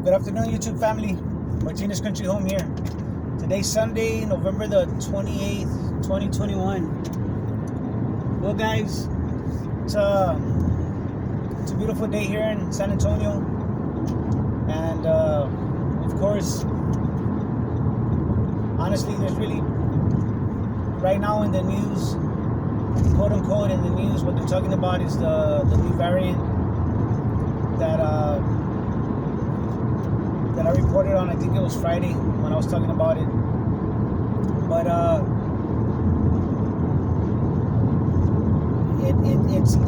Good afternoon, YouTube family. Martinez Country Home here. Today's Sunday, November the 28th, 2021. Well, guys, it's a beautiful day here in San Antonio. And, of course, honestly, there's really, right now in the news, quote unquote, in the news, what they're talking about is the new variant that I reported on. I think it was Friday when I was talking about it. But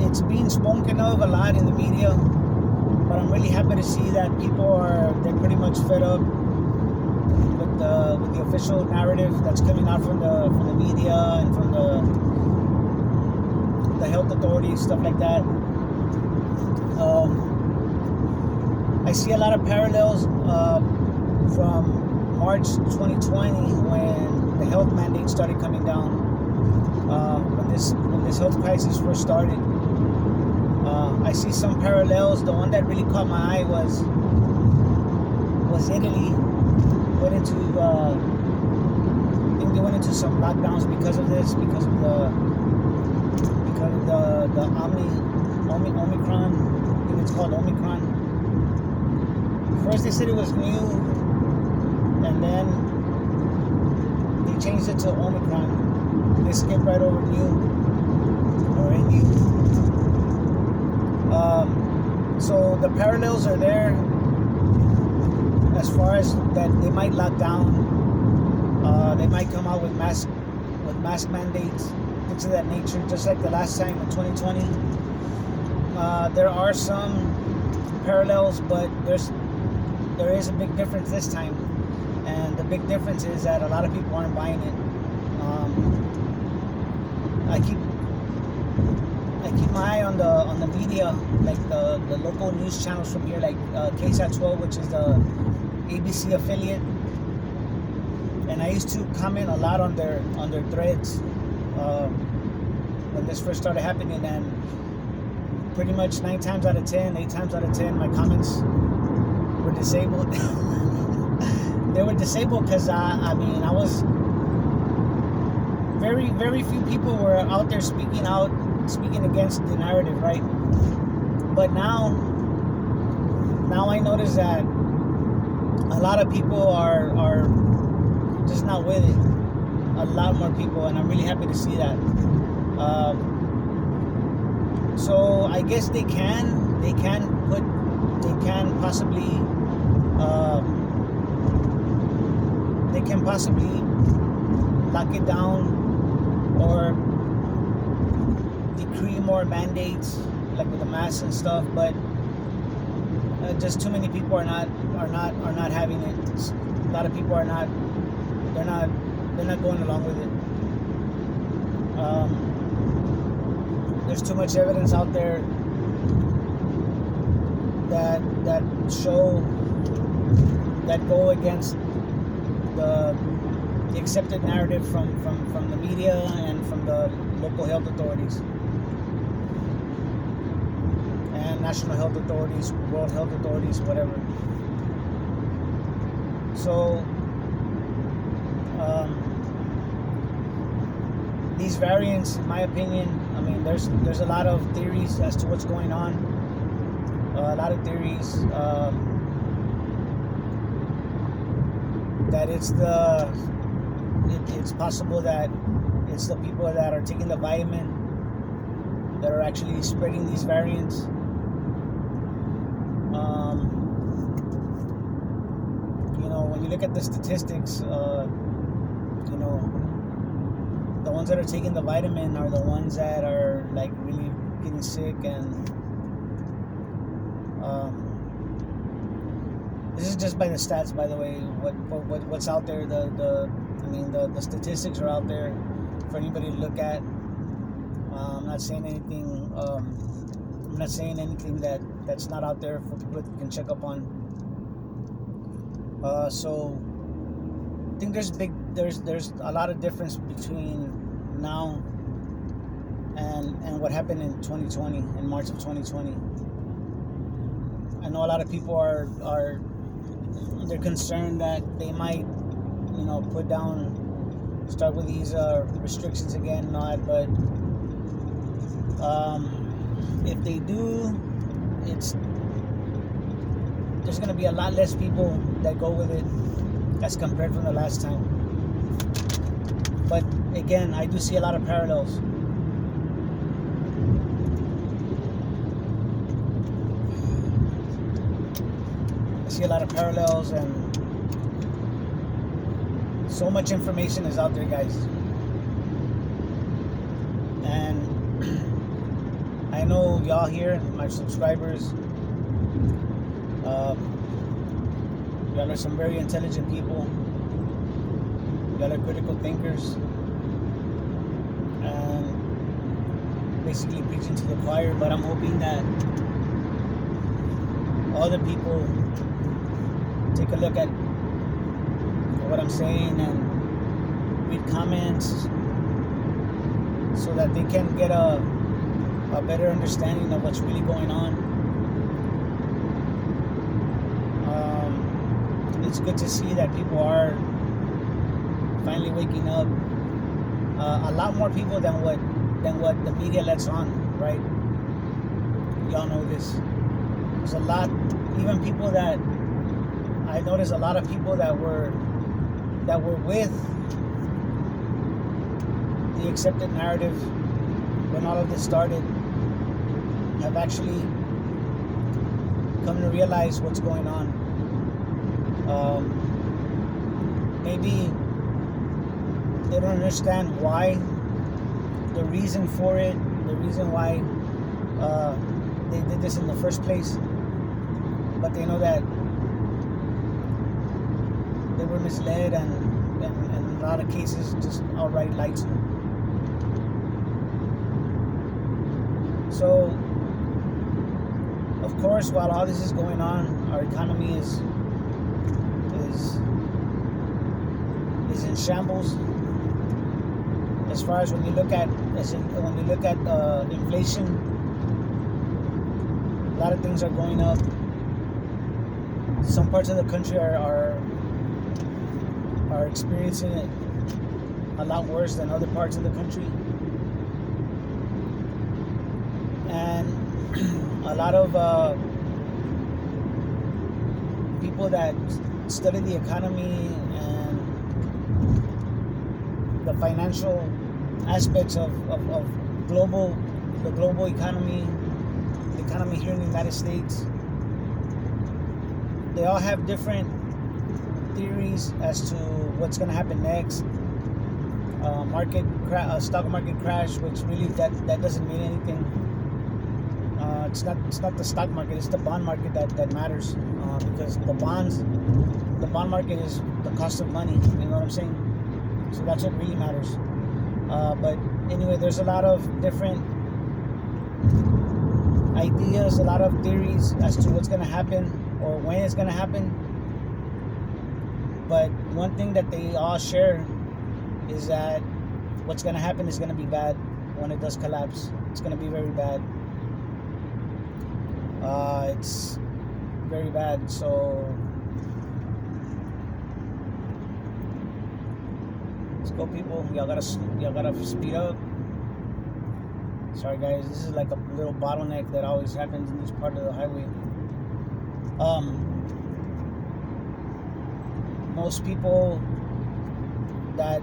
it's being spoken of a lot in the media. But I'm really happy to see that they're pretty much fed up with the official narrative that's coming out from the media and from the health authorities, stuff like that. I see a lot of parallels from March 2020 when the health mandates started coming down. When this health crisis first started, I see some parallels. The one that really caught my eye was Italy. I think they went into some lockdowns because of this, because of the Omicron. I think it's called Omicron. First they said it was new, and then they changed it to Omicron. They skipped right over new, or NU. So the parallels are there as far as that they might lock down. They might come out with mask mandates, things of that nature, just like the last time in 2020. There are some parallels, but there is a big difference this time, and the big difference is that a lot of people aren't buying it. I keep my eye on the media, like the local news channels from here, like KSAT 12, which is the ABC affiliate, and I used to comment a lot on their threads when this first started happening, and pretty much 8 times out of 10, my comments were disabled. They were disabled because I was very few people were out there speaking against the narrative, right? But now I notice that a lot of people are just not with it. A lot more people, and I'm really happy to see that. So I guess they can possibly lock it down or decree more mandates, like with the masks and stuff, but just too many people are not having it. A lot of people are not going along with it. There's too much evidence out there that go against the accepted narrative from the media and from the local health authorities and national health authorities, world health authorities, whatever. So these variants, in my opinion, I mean, there's a lot of theories as to what's going on. A lot of theories that it's possible that it's the people that are taking the vitamin that are actually spreading these variants. When you look at the statistics, the ones that are taking the vitamin are the ones that are like really getting sick, and this is just by the stats, by the way. What's out there? The statistics are out there for anybody to look at. I'm not saying anything. I'm not saying anything that's not out there for people that can check up on. So I think there's a lot of difference between now and what happened in 2020, in March of 2020. I know a lot of people are they're concerned that they might, start with these restrictions again and all that. But if they do, there's going to be a lot less people that go with it as compared from the last time. But again, I do see a lot of parallels. I see a lot of parallels, and so much information is out there, guys. And I know y'all here, my subscribers, y'all are some very intelligent people. Y'all are critical thinkers, and basically preaching to the choir. But I'm hoping that other people take a look at what I'm saying and read comments so that they can get a better understanding of what's really going on. It's good to see that people are finally waking up. A lot more people than what the media lets on, right? Y'all know this. There's a lot, even people that I noticed, a lot of people that were with the accepted narrative when all of this started have actually come to realize what's going on. Maybe they don't understand why, the reason for it, the reason why they did this in the first place, but they know that they were misled and in a lot of cases just outright lied to. So, of course, while all this is going on, our economy is in shambles. As far as when you look at inflation, a lot of things are going up. Some parts of the country are experiencing it a lot worse than other parts of the country, and a lot of people that study the economy and the financial aspects of the global economy, the economy here in the United States, they all have different theories as to what's going to happen next. Stock market crash, which really that doesn't mean anything. It's not the stock market, it's the bond market that matters, because the bond market is the cost of money. You know what I'm saying? So that's what really matters. But anyway, there's a lot of different ideas, a lot of theories as to what's going to happen or when it's going to happen. But one thing that they all share is that what's going to happen is going to be bad when it does collapse. It's going to be very bad. It's very bad. So let's go, people. Y'all gotta speed up. Sorry, guys. This is like a little bottleneck that always happens in this part of the highway. Most people that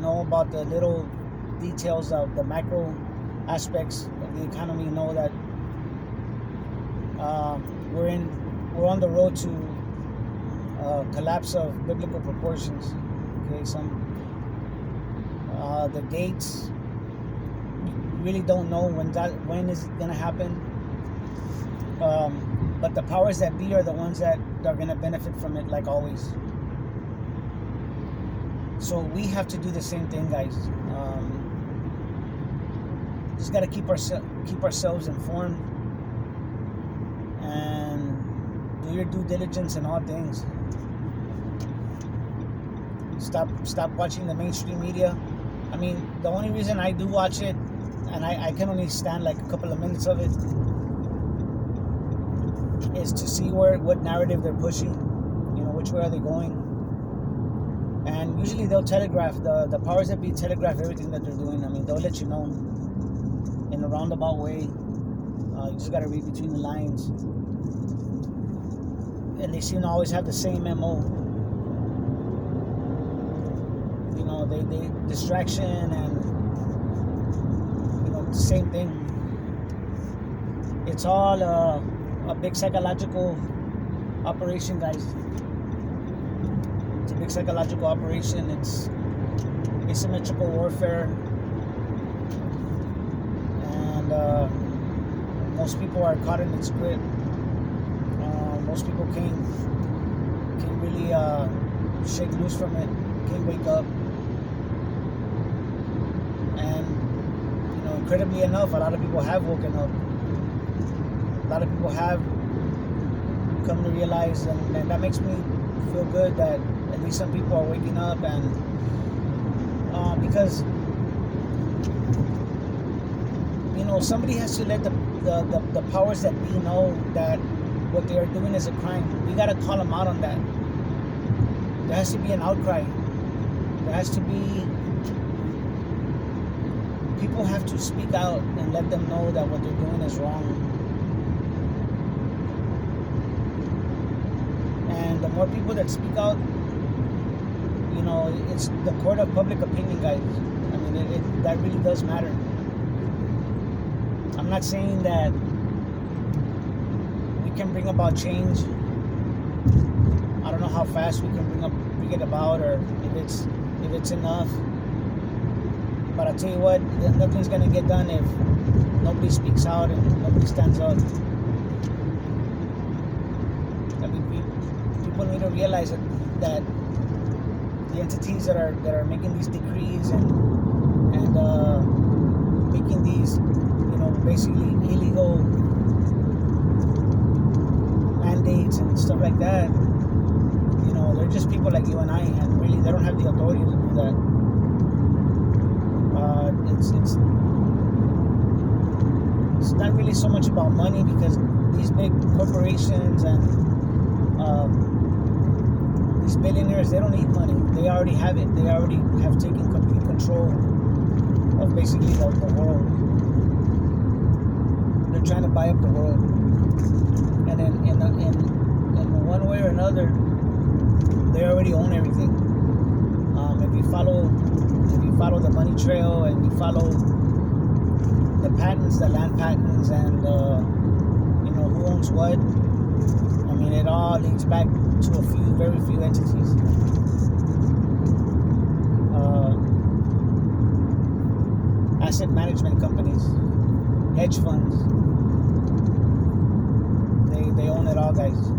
know about the little details of the macro aspects of the economy know that we're on the road to collapse of biblical proportions. Okay, the dates, really don't know when is it gonna happen. But the powers that be are the ones that are gonna benefit from it, like always. So we have to do the same thing, guys. Just gotta keep ourselves informed and do your due diligence in all things. Stop watching the mainstream media. I mean, the only reason I do watch it, and I can only stand like a couple of minutes of it, is to see what narrative they're pushing. Which way are they going? And usually they'll telegraph, the powers that be telegraph everything that they're doing. I mean, they'll let you know in a roundabout way. You just got to read between the lines. And they seem to always have the same MO. They distraction and, the same thing. It's all a big psychological operation, guys. It's a big psychological operation. It's asymmetrical warfare. And most people are caught in its grip. Most people can't really shake loose from it, can't wake up. And incredibly enough, a lot of people have woken up. A lot of people have come to realize, and that makes me feel good that at least some people are waking up. And because somebody has to let the powers that be know that what they are doing is a crime. We gotta call them out on that. There has to be an outcry. There has to be, people have to speak out and let them know that what they're doing is wrong. And the more people that speak out, it's the court of public opinion, guys. I mean, that really does matter. I'm not saying that we can bring about change. I don't know how fast we can bring it about, or if it's enough. But I tell you what, nothing's gonna get done if nobody speaks out and nobody stands up. I mean, people need to realize that the entities that are making these decrees and making these, basically illegal mandates and stuff like that, they're just people like you and I, and really they don't have the authority to do that. It's not really so much about money, because these big corporations and these billionaires, they don't need money. They already have it. They already have taken complete control of basically the world. They're trying to buy up the world, and in one way or another, they already own everything. If you follow the money trail, and you follow the patents, the land patents, and who owns what, I mean, it all leads back to very few entities. Asset management companies, hedge funds, they own it all, guys,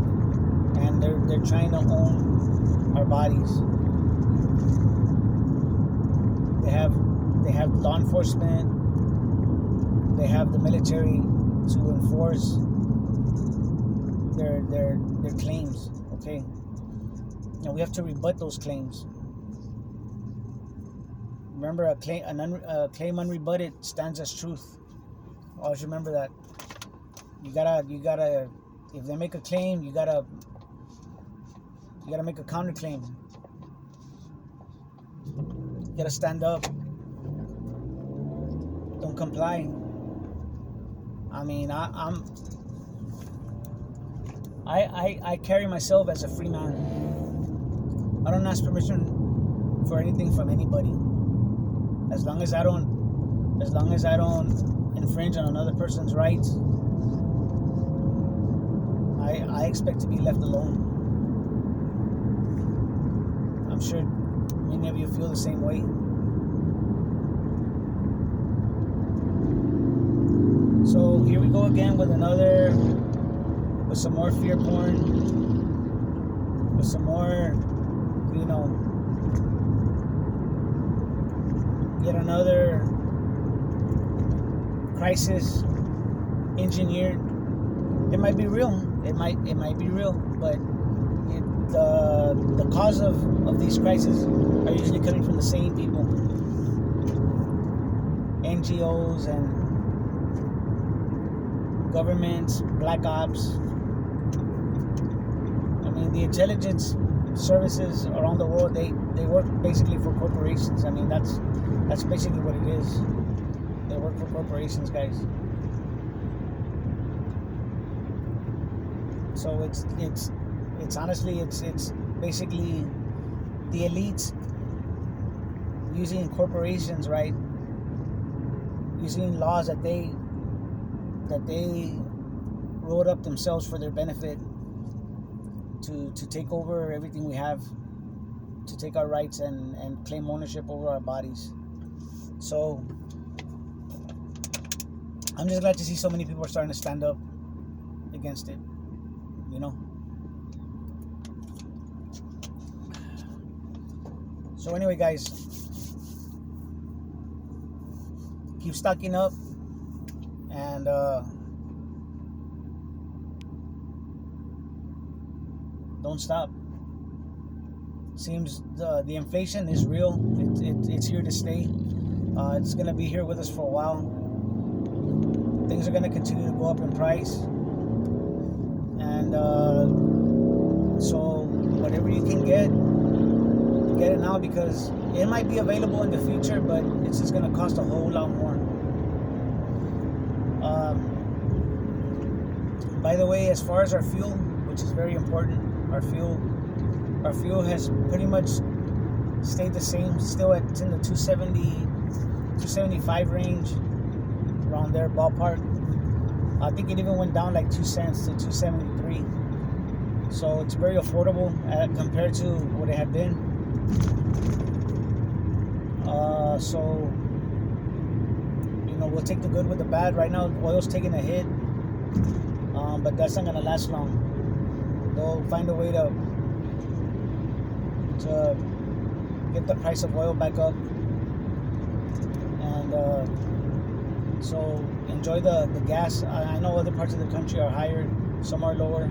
and they're trying to own our bodies. They have law enforcement. They have the military to enforce their claims. Okay, and we have to rebut those claims. Remember, a claim unrebutted stands as truth. Always remember that. You gotta. If they make a claim, you gotta make a counterclaim. You gotta stand up. Don't comply. I mean, I carry myself as a free man. I don't ask permission for anything from anybody. As long as I don't infringe on another person's rights, I expect to be left alone. I'm sure many of you feel the same way. So here we go again with some more fear porn, with some more, yet another crisis engineered. It might be real. It might be real, but the cause of these crises are usually coming from the same people, NGOs and governments, black ops, the intelligence services around the world, they work basically for corporations. I mean, that's basically what it is. They work for corporations, guys. So it's honestly, it's basically the elites using corporations, right? Using laws that they wrote up themselves for their benefit to take over everything we have, to take our rights and claim ownership over our bodies. So I'm just glad to see so many people are starting to stand up against it, you know. So anyway, guys, keep stocking up, and don't stop. Seems the inflation is real. It's here to stay. It's gonna be here with us for a while. Things are gonna continue to go up in price, and so whatever you can get it now, because it might be available in the future, but it's just gonna cost a whole lot more. By the way, as far as our fuel, which is very important, our fuel has pretty much stayed the same. Still it's in the 270, 275 range, around there, ballpark. I think it even went down like 2 cents to 273. So it's very affordable compared to what it had been. So you know, we'll take the good with the bad. Right now, oil's taking a hit, but that's not gonna last long. They'll find a way to get the price of oil back up, and so enjoy the gas. I know other parts of the country are higher, some are lower,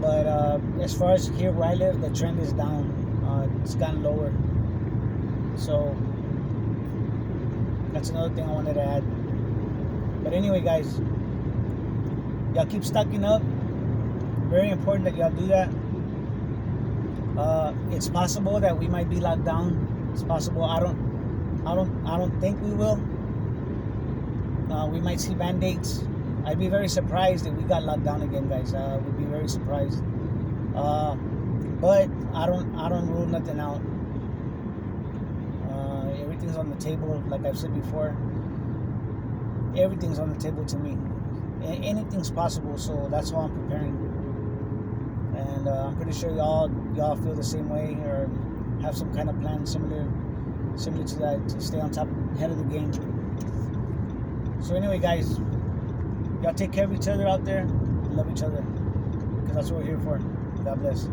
but as far as here where I live, the trend is down. It's gotten lower. So that's another thing I wanted to add. But anyway, guys, y'all keep stocking up. Very important that y'all do that. It's possible that we might be locked down. It's possible. I don't think we will. We might see band-aids. I'd be very surprised if we got locked down again, guys. Would be very surprised. But I don't rule nothing out. Everything's on the table, like I've said before. Everything's on the table to me. Anything's possible, so that's why I'm preparing. And I'm pretty sure y'all feel the same way, or have some kind of plan similar to that, to stay on top, head of the game. So anyway, guys, y'all take care of each other out there, and love each other, because that's what we're here for. God bless.